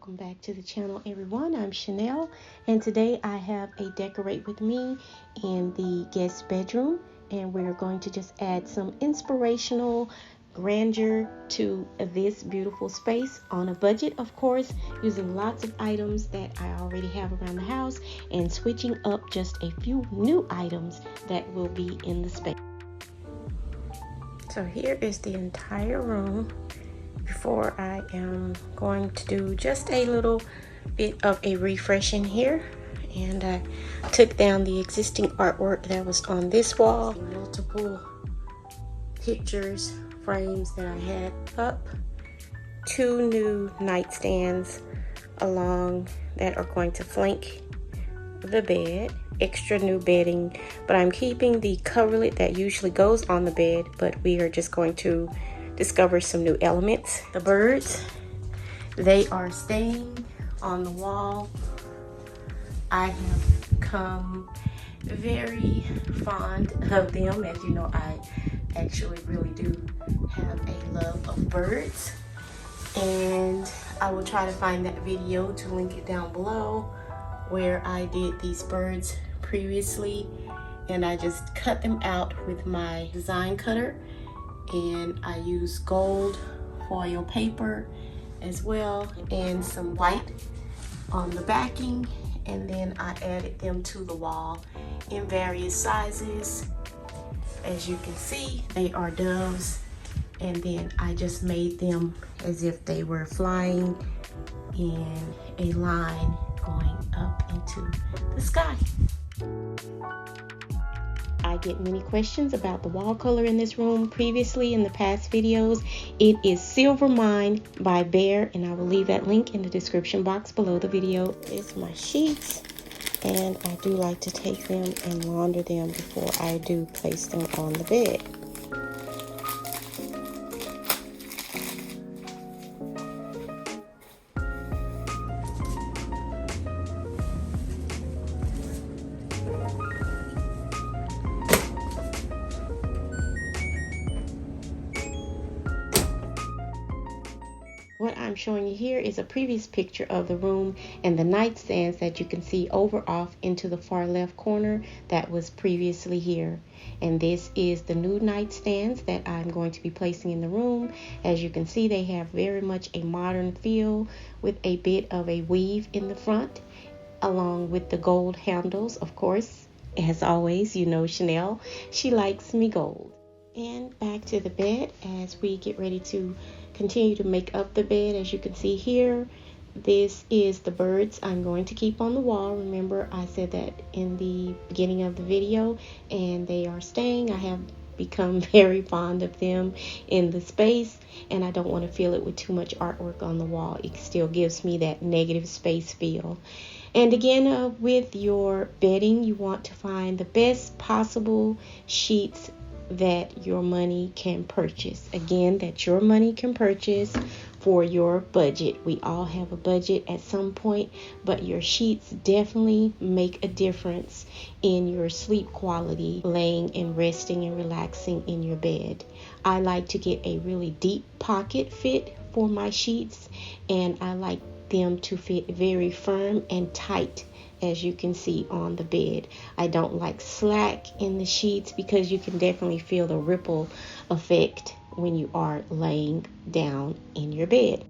Welcome back to the channel, everyone. I'm Chanel, and today I have a decorate with me in the guest bedroom, and we're going to just add some inspirational grandeur to this beautiful space on a budget, of course, using lots of items that I already have around the house and switching up just a few new items that will be in the space. So here is the entire room before I am going to do just a little bit of a refresh in here. And I took down the existing artwork that was on this wall, multiple pictures, frames that I had up, 2 new nightstands along that are going to flank the bed, extra new bedding, but I'm keeping the coverlet that usually goes on the bed, but we are just going to discover some new elements. The birds, they are staying on the wall. I have become very fond of them. As you know, I actually really do have a love of birds, and I will try to find that video to link it down below where I did these birds previously, and I just cut them out with my design cutter, and I use gold foil paper as well and some white on the backing, and then I added them to the wall in various sizes. As you can see, they are doves, and then I just made them as if they were flying in a line going up into the sky. I get many questions about the wall color in this room previously in the past videos. It is Silver Mine by Bear, and I will leave that link in the description box below the video. It's my sheets, and I do like to take them and launder them before I do place them on the bed. What I'm showing you here is a previous picture of the room and the nightstands that you can see over off into the far left corner that was previously here. And this is the new nightstands that I'm going to be placing in the room. As you can see, they have very much a modern feel with a bit of a weave in the front, along with the gold handles, of course. As always, you know Chanel, she likes me gold. And back to the bed as we get ready to continue to make up the bed. As you can see here, this is the birds I'm going to keep on the wall. Remember, I said that in the beginning of the video, and they are staying. I have become very fond of them in the space, and I don't want to fill it with too much artwork on the wall. It still gives me that negative space feel. And again, with your bedding, you want to find the best possible sheets that your money can purchase. Again, that your money can purchase for your budget. We all have a budget at some point, but your sheets definitely make a difference in your sleep quality, laying and resting and relaxing in your bed. I like to get a really deep pocket fit for my sheets, and I like them to fit very firm and tight, as you can see on the bed. I don't like slack in the sheets because you can definitely feel the ripple effect when you are laying down in your bed.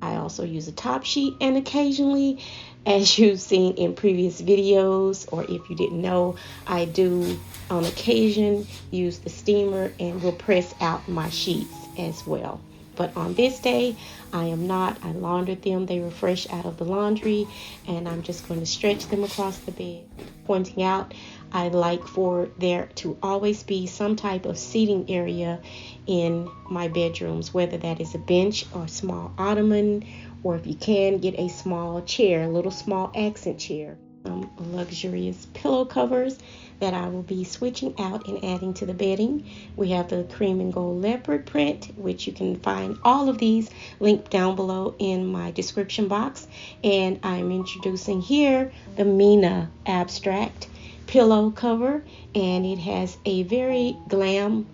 I also use a top sheet, and occasionally, as you've seen in previous videos, or if you didn't know, I do on occasion use the steamer and will press out my sheets as well. But on this day, I am not. I laundered them. They were fresh out of the laundry, and I'm just going to stretch them across the bed. Pointing out, I like for there to always be some type of seating area in my bedrooms, whether that is a bench or a small ottoman, or if you can, get a small chair, a little small accent chair. Some luxurious pillow covers that I will be switching out and adding to the bedding. We have the cream and gold leopard print, which you can find all of these linked down below in my description box. And I'm introducing here the Mina abstract pillow cover, and it has a very glam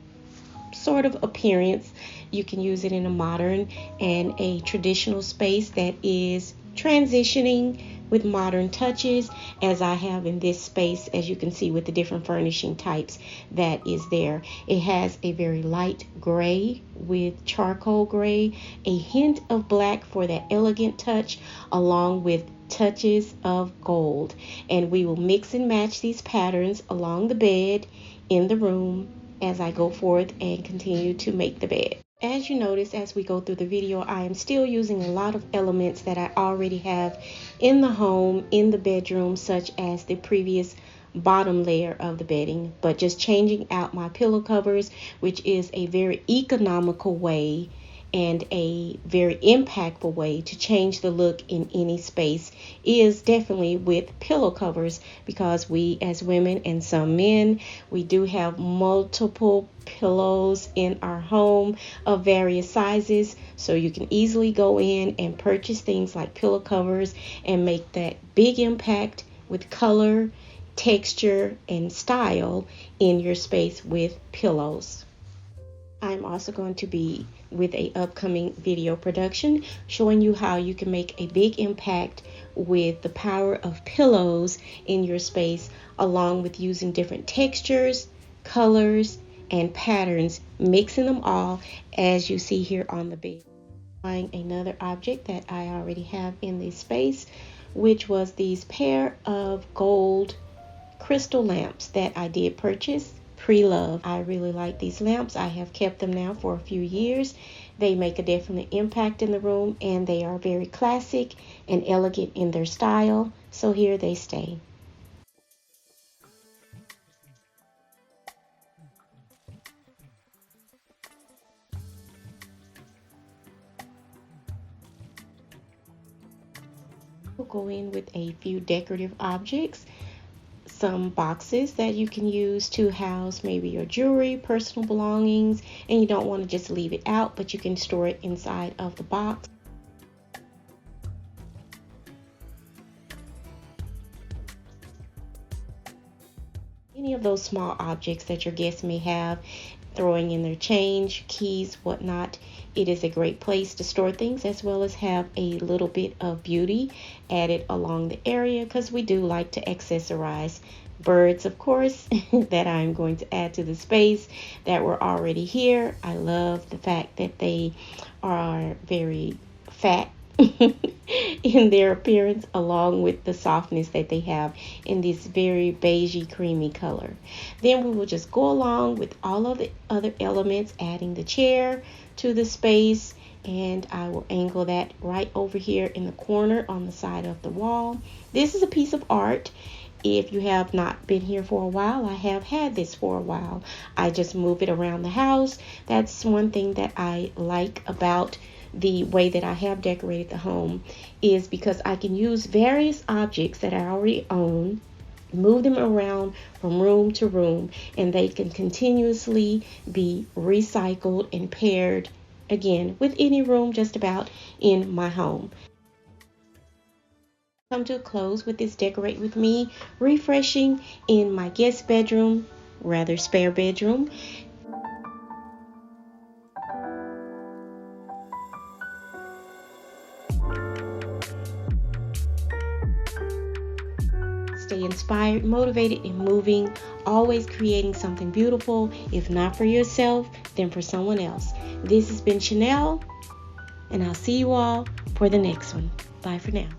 sort of appearance. You can use it in a modern and a traditional space that is transitioning with modern touches, as I have in this space, as you can see with the different furnishing types that is there. It has a very light gray with charcoal gray, a hint of black for that elegant touch, along with touches of gold. And we will mix and match these patterns along the bed, in the room, as I go forth and continue to make the bed. As you notice, as we go through the video, I am still using a lot of elements that I already have in the home, in the bedroom, such as the previous bottom layer of the bedding, but just changing out my pillow covers, which is a very economical way and a very impactful way to change the look in any space, is definitely with pillow covers, because we as women and some men, we do have multiple pillows in our home of various sizes, so you can easily go in and purchase things like pillow covers and make that big impact with color, texture, and style in your space with pillows. I'm also going to be with a upcoming video production showing you how you can make a big impact with the power of pillows in your space, along with using different textures, colors, and patterns, mixing them all as you see here on the bed. Find another object that I already have in this space, which was these pair of gold crystal lamps that I did purchase pre-love. I really like these lamps. I have kept them now for a few years. They make a definite impact in the room, and they are very classic and elegant in their style. So here they stay. We'll go in with a few decorative objects. Some boxes that you can use to house maybe your jewelry, personal belongings, and you don't want to just leave it out, but you can store it inside of the box. Any of those small objects that your guests may have, throwing in their change, keys, whatnot. It is a great place to store things, as well as have a little bit of beauty added along the area, because we do like to accessorize. Birds, of course, that I'm going to add to the space that were already here. I love the fact that they are very fat in their appearance, along with the softness that they have in this very beigey creamy color. Then we will just go along with all of the other elements, adding the chair to the space, and I will angle that right over here in the corner on the side of the wall. This is a piece of art. If you have not been here for a while, I have had this for a while. I just move it around the house. That's one thing that I like about the way that I have decorated the home, is because I can use various objects that I already own, move them around from room to room, and they can continuously be recycled and paired again with any room just about in my home. Come to a close with this decorate with me, refreshing in my guest bedroom, rather spare bedroom. Stay inspired, motivated, and moving, always creating something beautiful, if not for yourself, then for someone else. This has been Chanel, and I'll see you all for the next one. Bye for now.